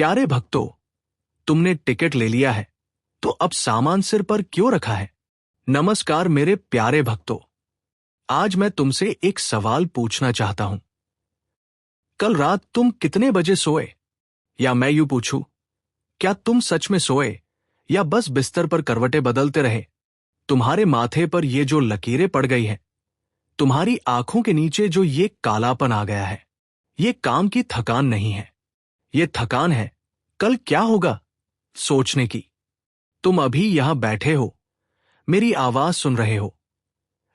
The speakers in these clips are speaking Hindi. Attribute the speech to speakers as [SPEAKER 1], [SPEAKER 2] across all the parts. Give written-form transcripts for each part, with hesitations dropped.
[SPEAKER 1] प्यारे भक्तों, तुमने टिकट ले लिया है, तो अब सामान सिर पर क्यों रखा है? नमस्कार मेरे प्यारे भक्तों, आज मैं तुमसे एक सवाल पूछना चाहता हूं। कल रात तुम कितने बजे सोए? या मैं यूं पूछूं, क्या तुम सच में सोए या बस बिस्तर पर करवटें बदलते रहे? तुम्हारे माथे पर ये जो लकीरें पड़ गई हैं, तुम्हारी आंखों के नीचे जो ये कालापन आ गया है, ये काम की थकान नहीं है। ये थकान है कल क्या होगा सोचने की। तुम अभी यहां बैठे हो, मेरी आवाज सुन रहे हो,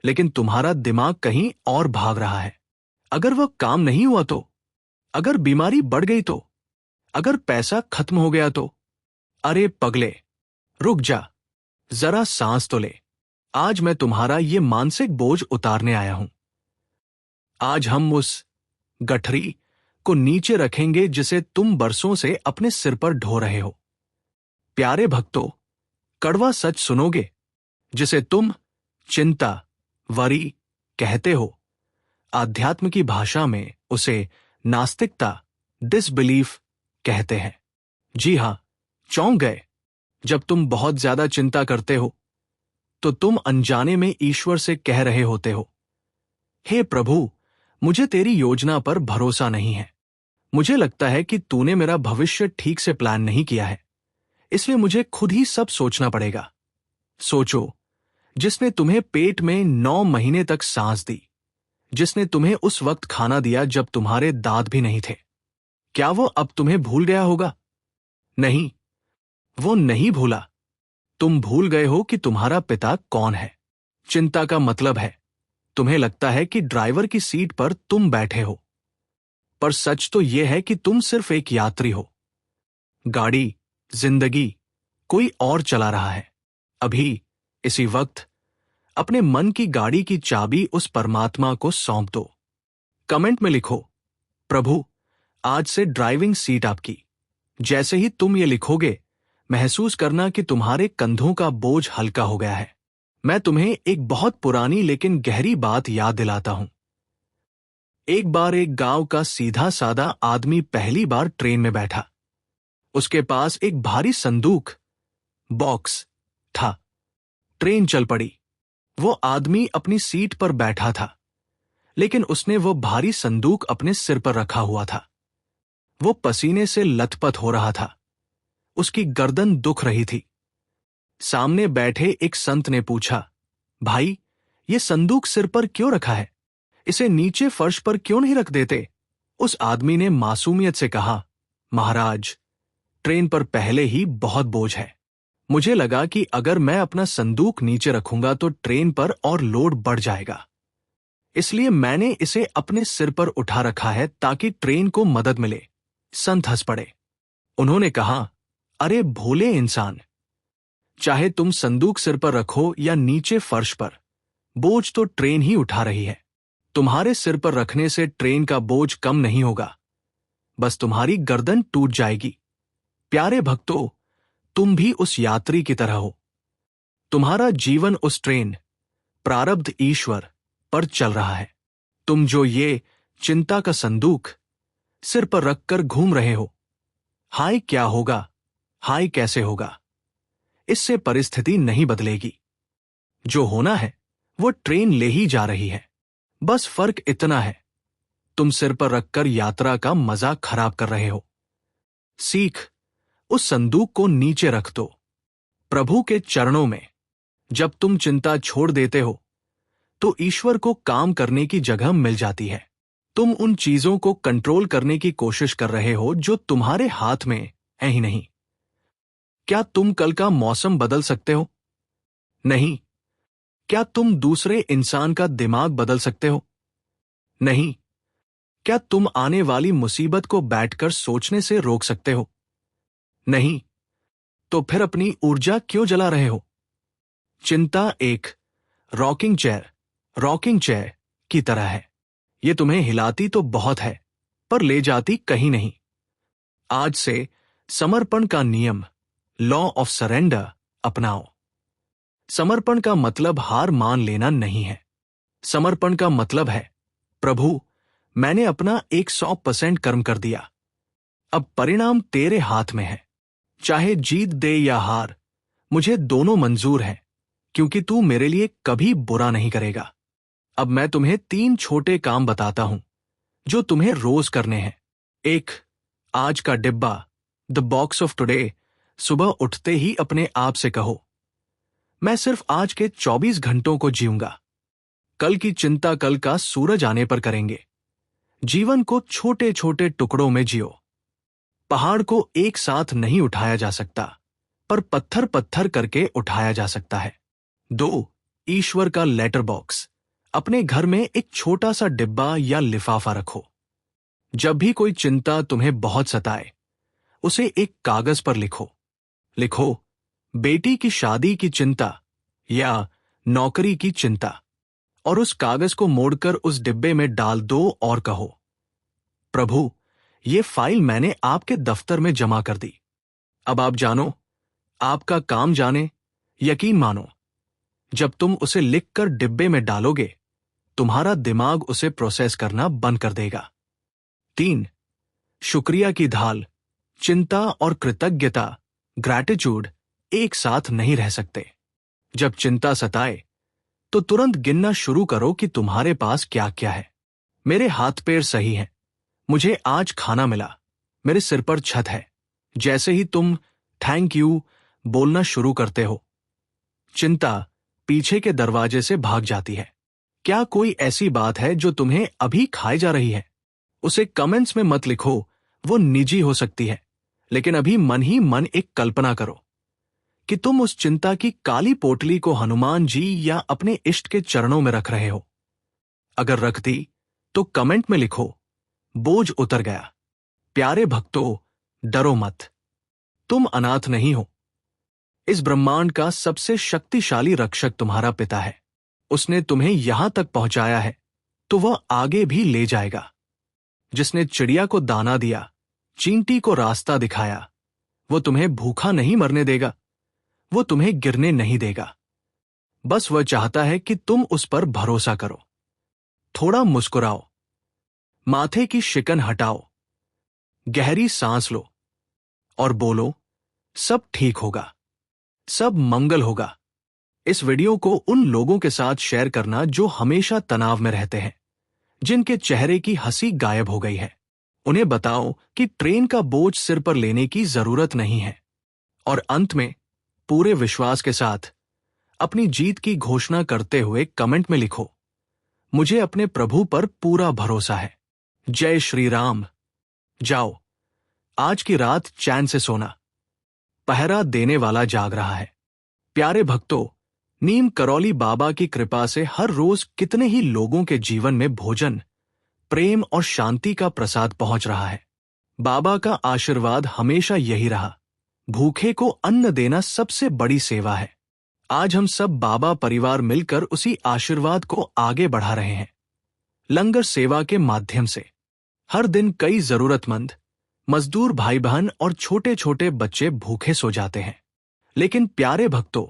[SPEAKER 1] लेकिन तुम्हारा दिमाग कहीं और भाग रहा है। अगर वह काम नहीं हुआ तो? अगर बीमारी बढ़ गई तो? अगर पैसा खत्म हो गया तो? अरे पगले, रुक जा, जरा सांस तो ले। आज मैं तुम्हारा ये मानसिक बोझ उतारने आया हूं। आज हम उस गठरी को नीचे रखेंगे जिसे तुम बरसों से अपने सिर पर ढो रहे हो। प्यारे भक्तों, कड़वा सच सुनोगे जिसे तुम चिंता, वरी कहते हो। आध्यात्म की भाषा में उसे नास्तिकता, डिसबिलीफ कहते हैं। जी हां, चौंक गए? जब तुम बहुत ज्यादा चिंता करते हो तो तुम अनजाने में ईश्वर से कह रहे होते हो, हे प्रभु, मुझे तेरी योजना पर भरोसा नहीं है। मुझे लगता है कि तूने मेरा भविष्य ठीक से प्लान नहीं किया है, इसलिए मुझे खुद ही सब सोचना पड़ेगा। सोचो, जिसने तुम्हें पेट में 9 महीने तक सांस दी, जिसने तुम्हें उस वक्त खाना दिया जब तुम्हारे दांत भी नहीं थे, क्या वो अब तुम्हें भूल गया होगा? नहीं, वो नहीं भूला। तुम भूल गए हो कि तुम्हारा पिता कौन है। चिंता का मतलब है, तुम्हें लगता है कि ड्राइवर की सीट पर तुम बैठे हो, पर सच तो यह है कि तुम सिर्फ एक यात्री हो। गाड़ी, जिंदगी कोई और चला रहा है। अभी, इसी वक्त, अपने मन की गाड़ी की चाबी उस परमात्मा को सौंप दो। कमेंट में लिखो, प्रभु, आज से ड्राइविंग सीट आपकी। जैसे ही तुम ये लिखोगे, महसूस करना कि तुम्हारे कंधों का बोझ हल्का हो गया है। मैं तुम्हें एक बहुत पुरानी लेकिन गहरी बात याद दिलाता हूं। एक बार एक गांव का सीधा सादा आदमी पहली बार ट्रेन में बैठा। उसके पास एक भारी संदूक, बॉक्स था। ट्रेन चल पड़ी। वो आदमी अपनी सीट पर बैठा था, लेकिन उसने वो भारी संदूक अपने सिर पर रखा हुआ था। वो पसीने से लथपथ हो रहा था। उसकी गर्दन दुख रही थी। सामने बैठे एक संत ने पूछा, भाई, ये संदूक सिर पर क्यों रखा है? इसे नीचे फर्श पर क्यों नहीं रख देते? उस आदमी ने मासूमियत से कहा, महाराज, ट्रेन पर पहले ही बहुत बोझ है। मुझे लगा कि अगर मैं अपना संदूक नीचे रखूंगा तो ट्रेन पर और लोड बढ़ जाएगा, इसलिए मैंने इसे अपने सिर पर उठा रखा है ताकि ट्रेन को मदद मिले। संत हंस पड़े। उन्होंने कहा, अरे भोले इंसान, चाहे तुम संदूक सिर पर रखो या नीचे फर्श पर, बोझ तो ट्रेन ही उठा रही है। तुम्हारे सिर पर रखने से ट्रेन का बोझ कम नहीं होगा, बस तुम्हारी गर्दन टूट जाएगी। प्यारे भक्तों, तुम भी उस यात्री की तरह हो। तुम्हारा जीवन उस ट्रेन, प्रारब्ध ईश्वर, पर चल रहा है। तुम जो ये चिंता का संदूक सिर पर रखकर घूम रहे हो, हाय क्या होगा, हाय कैसे होगा, इससे परिस्थिति नहीं बदलेगी। जो होना है वो ट्रेन ले ही जा रही है। बस फर्क इतना है, तुम सिर पर रखकर यात्रा का मजा खराब कर रहे हो। सीख, उस संदूक को नीचे रख दो। प्रभु के चरणों में जब तुम चिंता छोड़ देते हो तो ईश्वर को काम करने की जगह मिल जाती है। तुम उन चीजों को कंट्रोल करने की कोशिश कर रहे हो जो तुम्हारे हाथ में है ही नहीं। क्या तुम कल का मौसम बदल सकते हो? नहीं। क्या तुम दूसरे इंसान का दिमाग बदल सकते हो? नहीं। क्या तुम आने वाली मुसीबत को बैठकर सोचने से रोक सकते हो? नहीं। तो फिर अपनी ऊर्जा क्यों जला रहे हो? चिंता एक रॉकिंग चेयर की तरह है। ये तुम्हें हिलाती तो बहुत है, पर ले जाती कहीं नहीं। आज से समर्पण का नियम, लॉ ऑफ सरेंडर, अपनाओ। समर्पण का मतलब हार मान लेना नहीं है। समर्पण का मतलब है, प्रभु, मैंने अपना 100% कर्म कर दिया, अब परिणाम तेरे हाथ में है। चाहे जीत दे या हार, मुझे दोनों मंजूर है, क्योंकि तू मेरे लिए कभी बुरा नहीं करेगा। अब मैं तुम्हें 3 छोटे काम बताता हूं जो तुम्हें रोज करने हैं। 1, आज का डिब्बा, द बॉक्स ऑफ टुडे। सुबह उठते ही अपने आप से कहो, मैं सिर्फ आज के 24 घंटों को जीऊंगा। कल की चिंता कल का सूरज आने पर करेंगे। जीवन को छोटे छोटे टुकड़ों में जियो। पहाड़ को एक साथ नहीं उठाया जा सकता, पर पत्थर पत्थर करके उठाया जा सकता है। 2, ईश्वर का लेटर बॉक्स। अपने घर में एक छोटा सा डिब्बा या लिफाफा रखो। जब भी कोई चिंता तुम्हें बहुत सताए, उसे एक कागज पर लिखो। लिखो, बेटी की शादी की चिंता या नौकरी की चिंता, और उस कागज को मोड़कर उस डिब्बे में डाल दो और कहो, प्रभु, ये फाइल मैंने आपके दफ्तर में जमा कर दी। अब आप जानो, आपका काम जाने, यकीन मानो। जब तुम उसे लिखकर डिब्बे में डालोगे, तुम्हारा दिमाग उसे प्रोसेस करना बंद कर देगा। 3, शुक्रिया की ढाल। चिंता और कृतज्ञता, ग्रैटिट्यूड, एक साथ नहीं रह सकते। जब चिंता सताए, तो तुरंत गिनना शुरू करो कि तुम्हारे पास क्या क्या है। मेरे हाथ पैर सही हैं, मुझे आज खाना मिला, मेरे सिर पर छत है। जैसे ही तुम थैंक यू बोलना शुरू करते हो, चिंता पीछे के दरवाजे से भाग जाती है। क्या कोई ऐसी बात है जो तुम्हें अभी खाए जा रही है? उसे कमेंट्स में मत लिखो, वो निजी हो सकती है, लेकिन अभी मन ही मन एक कल्पना करो कि तुम उस चिंता की काली पोटली को हनुमान जी या अपने इष्ट के चरणों में रख रहे हो। अगर रख दी, तो कमेंट में लिखो, बोझ उतर गया। प्यारे भक्तों, डरो मत, तुम अनाथ नहीं हो। इस ब्रह्मांड का सबसे शक्तिशाली रक्षक तुम्हारा पिता है। उसने तुम्हें यहां तक पहुंचाया है, तो वह आगे भी ले जाएगा। जिसने चिड़िया को दाना दिया, चींटी को रास्ता दिखाया, वो तुम्हें भूखा नहीं मरने देगा, वो तुम्हें गिरने नहीं देगा। बस वह चाहता है कि तुम उस पर भरोसा करो। थोड़ा मुस्कुराओ, माथे की शिकन हटाओ, गहरी सांस लो और बोलो, सब ठीक होगा, सब मंगल होगा। इस वीडियो को उन लोगों के साथ शेयर करना जो हमेशा तनाव में रहते हैं, जिनके चेहरे की हंसी गायब हो गई है। उन्हें बताओ कि ट्रेन का बोझ सिर पर लेने की जरूरत नहीं है। और अंत में पूरे विश्वास के साथ अपनी जीत की घोषणा करते हुए कमेंट में लिखो, मुझे अपने प्रभु पर पूरा भरोसा है। जय श्री राम। जाओ, आज की रात चैन से सोना, पहरा देने वाला जाग रहा है। प्यारे भक्तों, नीम करौली बाबा की कृपा से हर रोज कितने ही लोगों के जीवन में भोजन, प्रेम और शांति का प्रसाद पहुंच रहा है। बाबा का आशीर्वाद हमेशा यही रहा, भूखे को अन्न देना सबसे बड़ी सेवा है। आज हम सब बाबा परिवार मिलकर उसी आशीर्वाद को आगे बढ़ा रहे हैं। लंगर सेवा के माध्यम से हर दिन कई जरूरतमंद, मजदूर भाई बहन और छोटे छोटे बच्चे भूखे सो जाते हैं। लेकिन प्यारे भक्तों,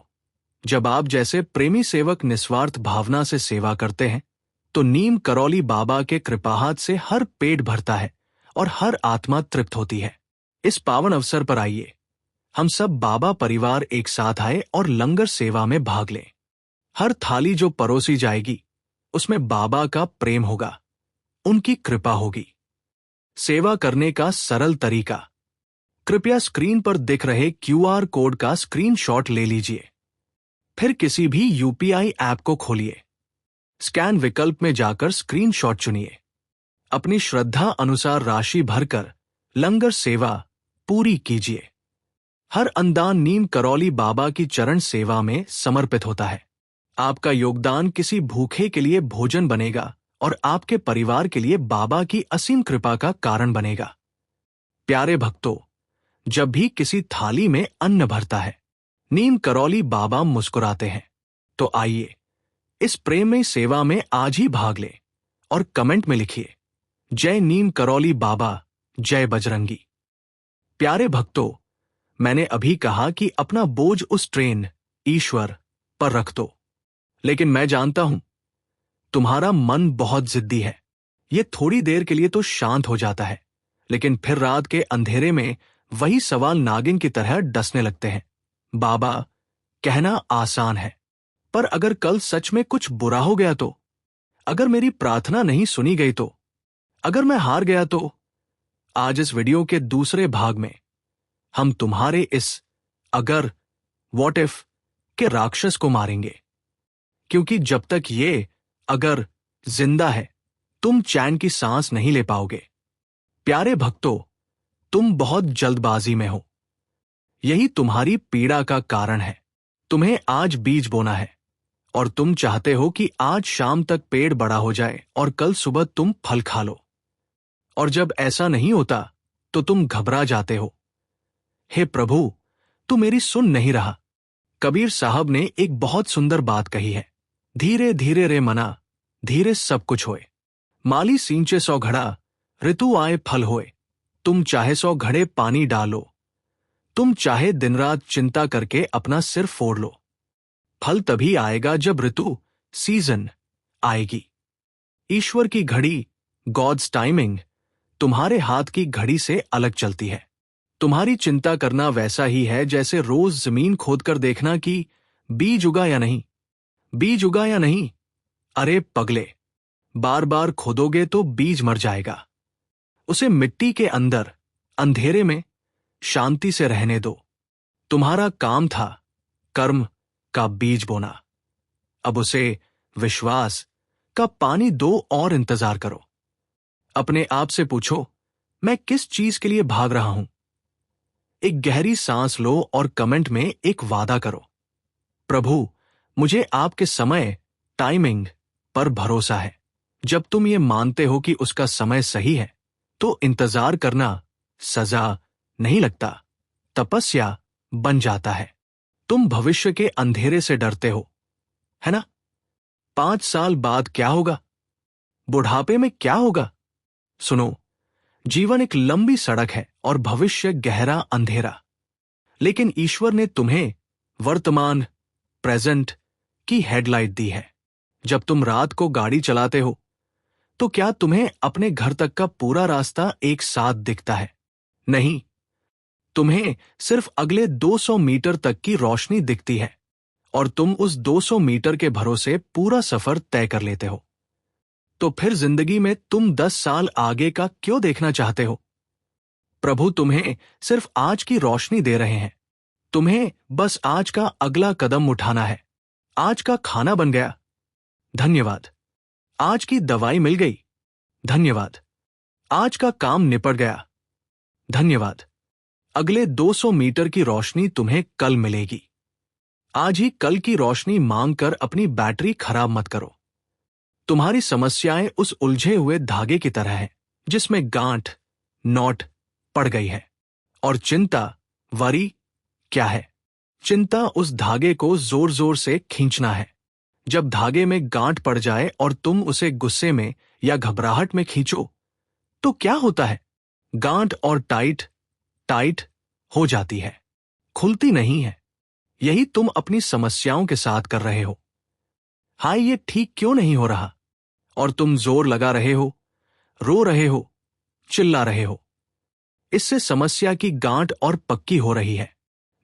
[SPEAKER 1] जब आप जैसे प्रेमी सेवक निस्वार्थ भावना से सेवा करते हैं, तो नीम करौली बाबा के कृपाहाथ से हर पेट भरता है और हर आत्मा तृप्त होती है। इस पावन अवसर पर आइए, हम सब बाबा परिवार एक साथ आए और लंगर सेवा में भाग लें। हर थाली जो परोसी जाएगी, उसमें बाबा का प्रेम होगा, उनकी कृपा होगी। सेवा करने का सरल तरीका, कृपया स्क्रीन पर दिख रहे QR कोड का स्क्रीनशॉट ले लीजिए। फिर किसी भी UPI ऐप को खोलिए। स्कैन विकल्प में जाकर स्क्रीनशॉट चुनिए। अपनी श्रद्धा अनुसार राशि भरकर लंगर सेवा पूरी कीजिए। हर अनुदान नीम करौली बाबा की चरण सेवा में समर्पित होता है। आपका योगदान किसी भूखे के लिए भोजन बनेगा और आपके परिवार के लिए बाबा की असीम कृपा का कारण बनेगा। प्यारे भक्तों, जब भी किसी थाली में अन्न भरता है, नीम करौली बाबा मुस्कुराते हैं। तो आइए, इस प्रेममय सेवा में आज ही भाग लें और कमेंट में लिखिए, जय नीम करौली बाबा, जय बजरंगी। प्यारे भक्तों, मैंने अभी कहा कि अपना बोझ उस ट्रेन, ईश्वर, पर रख दो। लेकिन मैं जानता हूं, तुम्हारा मन बहुत जिद्दी है। ये थोड़ी देर के लिए तो शांत हो जाता है, लेकिन फिर रात के अंधेरे में वही सवाल नागिन की तरह डसने लगते हैं। बाबा, कहना आसान है, पर अगर कल सच में कुछ बुरा हो गया तो? अगर मेरी प्रार्थना नहीं सुनी गई तो? अगर मैं हार गया तो? आज इस वीडियो के दूसरे भाग में हम तुम्हारे इस अगर, व्हाट इफ के राक्षस को मारेंगे, क्योंकि जब तक ये अगर जिंदा है तुम चैन की सांस नहीं ले पाओगे। प्यारे भक्तों, तुम बहुत जल्दबाजी में हो। यही तुम्हारी पीड़ा का कारण है। तुम्हें आज बीज बोना है और तुम चाहते हो कि आज शाम तक पेड़ बड़ा हो जाए और कल सुबह तुम फल खा लो। और जब ऐसा नहीं होता तो तुम घबरा जाते हो। हे प्रभु, तू मेरी सुन नहीं रहा। कबीर साहब ने एक बहुत सुंदर बात कही है, धीरे धीरे रे मना, धीरे सब कुछ होए। माली सींचे 100 घड़ा, ऋतु आए फल होए। तुम चाहे 100 घड़े पानी डालो, तुम चाहे दिन रात चिंता करके अपना सिर फोड़ लो, फल तभी आएगा जब ऋतु, सीजन आएगी। ईश्वर की घड़ी, गॉड्स टाइमिंग, तुम्हारे हाथ की घड़ी से अलग चलती है। तुम्हारी चिंता करना वैसा ही है जैसे रोज जमीन खोदकर देखना कि बीज उगा या नहीं, बीज उगा या नहीं। अरे पगले, बार बार खोदोगे तो बीज मर जाएगा। उसे मिट्टी के अंदर अंधेरे में शांति से रहने दो। तुम्हारा काम था कर्म का बीज बोना, अब उसे विश्वास का पानी दो और इंतजार करो। अपने आप से पूछो, मैं किस चीज के लिए भाग रहा हूं? एक गहरी सांस लो और कमेंट में एक वादा करो, प्रभु, मुझे आपके समय, टाइमिंग पर भरोसा है। जब तुम ये मानते हो कि उसका समय सही है तो इंतजार करना सजा नहीं लगता, तपस्या बन जाता है। तुम भविष्य के अंधेरे से डरते हो, है ना? 5 साल बाद क्या होगा? बुढ़ापे में क्या होगा? सुनो, जीवन एक लंबी सड़क है और भविष्य गहरा अंधेरा। लेकिन ईश्वर ने तुम्हें वर्तमान, प्रेजेंट की हेडलाइट दी है। जब तुम रात को गाड़ी चलाते हो तो क्या तुम्हें अपने घर तक का पूरा रास्ता एक साथ दिखता है? नहीं, तुम्हें सिर्फ अगले 200 मीटर तक की रोशनी दिखती है और तुम उस 200 मीटर के भरोसे पूरा सफर तय कर लेते हो। तो फिर जिंदगी में तुम 10 साल आगे का क्यों देखना चाहते हो? प्रभु तुम्हें सिर्फ आज की रोशनी दे रहे हैं। तुम्हें बस आज का अगला कदम उठाना है। आज का खाना बन गया, धन्यवाद। आज की दवाई मिल गई, धन्यवाद। आज का काम निपट गया, धन्यवाद। अगले 200 मीटर की रोशनी तुम्हें कल मिलेगी। आज ही कल की रोशनी मांगकर अपनी बैटरी खराब मत करो। तुम्हारी समस्याएं उस उलझे हुए धागे की तरह हैं जिसमें गांठ, नॉट पड़ गई है। और चिंता, वरी क्या है? चिंता उस धागे को जोर जोर से खींचना है। जब धागे में गांठ पड़ जाए और तुम उसे गुस्से में या घबराहट में खींचो तो क्या होता है? गांठ और टाइट हो जाती है, खुलती नहीं है। यही तुम अपनी समस्याओं के साथ कर रहे हो। हाय, ये ठीक क्यों नहीं हो रहा? और तुम जोर लगा रहे हो, रो रहे हो, चिल्ला रहे हो। इससे समस्या की गांठ और पक्की हो रही है।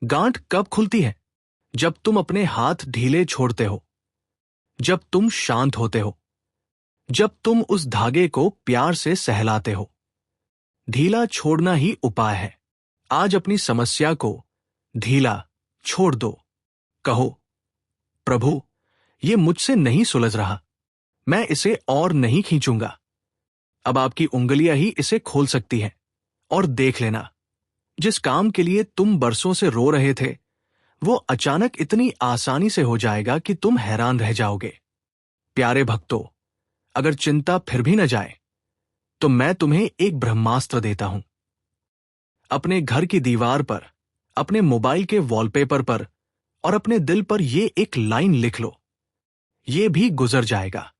[SPEAKER 1] गांठ कब खुलती है? जब तुम अपने हाथ ढीले छोड़ते हो, जब तुम शांत होते हो, जब तुम उस धागे को प्यार से सहलाते हो। ढीला छोड़ना ही उपाय है। आज अपनी समस्या को ढीला छोड़ दो। कहो, प्रभु, ये मुझसे नहीं सुलझ रहा, मैं इसे और नहीं खींचूंगा। अब आपकी उंगलियां ही इसे खोल सकती हैं। और देख लेना, जिस काम के लिए तुम बरसों से रो रहे थे वो अचानक इतनी आसानी से हो जाएगा कि तुम हैरान रह जाओगे। प्यारे भक्तों, अगर चिंता फिर भी न जाए तो मैं तुम्हें एक ब्रह्मास्त्र देता हूं। अपने घर की दीवार पर, अपने मोबाइल के वॉलपेपर पर और अपने दिल पर ये एक लाइन लिख लो, ये भी गुजर जाएगा।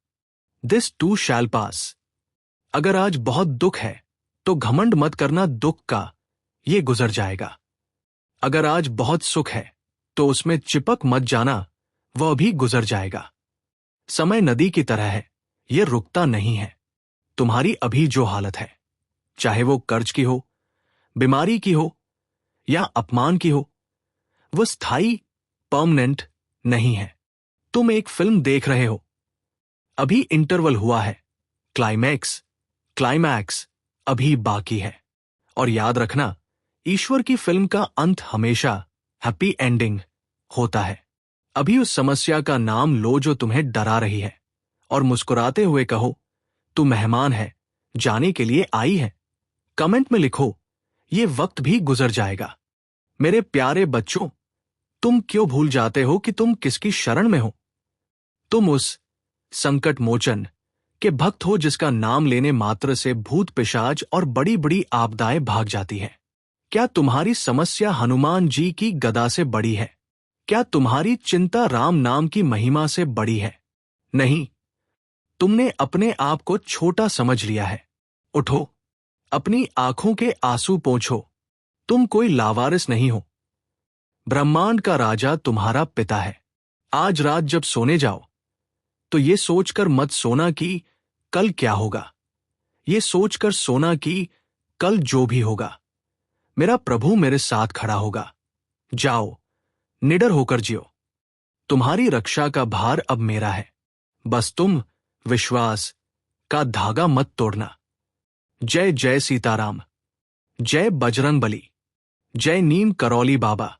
[SPEAKER 1] दिस टू शैल पास। अगर आज बहुत दुख है तो घमंड मत करना दुख का, ये गुजर जाएगा। अगर आज बहुत सुख है तो उसमें चिपक मत जाना, वह भी गुजर जाएगा। समय नदी की तरह है, यह रुकता नहीं है। तुम्हारी अभी जो हालत है चाहे वो कर्ज की हो, बीमारी की हो या अपमान की हो, वो स्थायी, परमानेंट नहीं है। तुम एक फिल्म देख रहे हो, अभी इंटरवल हुआ है, क्लाइमैक्स अभी बाकी है। और याद रखना, ईश्वर की फिल्म का अंत हमेशा हैप्पी एंडिंग होता है। अभी उस समस्या का नाम लो जो तुम्हें डरा रही है और मुस्कुराते हुए कहो, तू मेहमान है, जाने के लिए आई है। कमेंट में लिखो, ये वक्त भी गुजर जाएगा। मेरे प्यारे बच्चों, तुम क्यों भूल जाते हो कि तुम किसकी शरण में हो? तुम उस संकट मोचन के भक्त हो जिसका नाम लेने मात्र से भूत पिशाच और बड़ी बड़ी आपदाएं भाग जाती है। क्या तुम्हारी समस्या हनुमान जी की गदा से बड़ी है? क्या तुम्हारी चिंता राम नाम की महिमा से बड़ी है? नहीं, तुमने अपने आप को छोटा समझ लिया है। उठो, अपनी आंखों के आंसू पोंछो। तुम कोई लावारिस नहीं हो। ब्रह्मांड का राजा तुम्हारा पिता है। आज रात जब सोने जाओ तो ये सोचकर मत सोना कि कल क्या होगा। ये सोचकर सोना कि कल जो भी होगा, मेरा प्रभु मेरे साथ खड़ा होगा। जाओ, निडर होकर जियो। तुम्हारी रक्षा का भार अब मेरा है। बस तुम विश्वास का धागा मत तोड़ना। जय जय सीताराम, जय बजरंग बली, जय नीम करौली बाबा।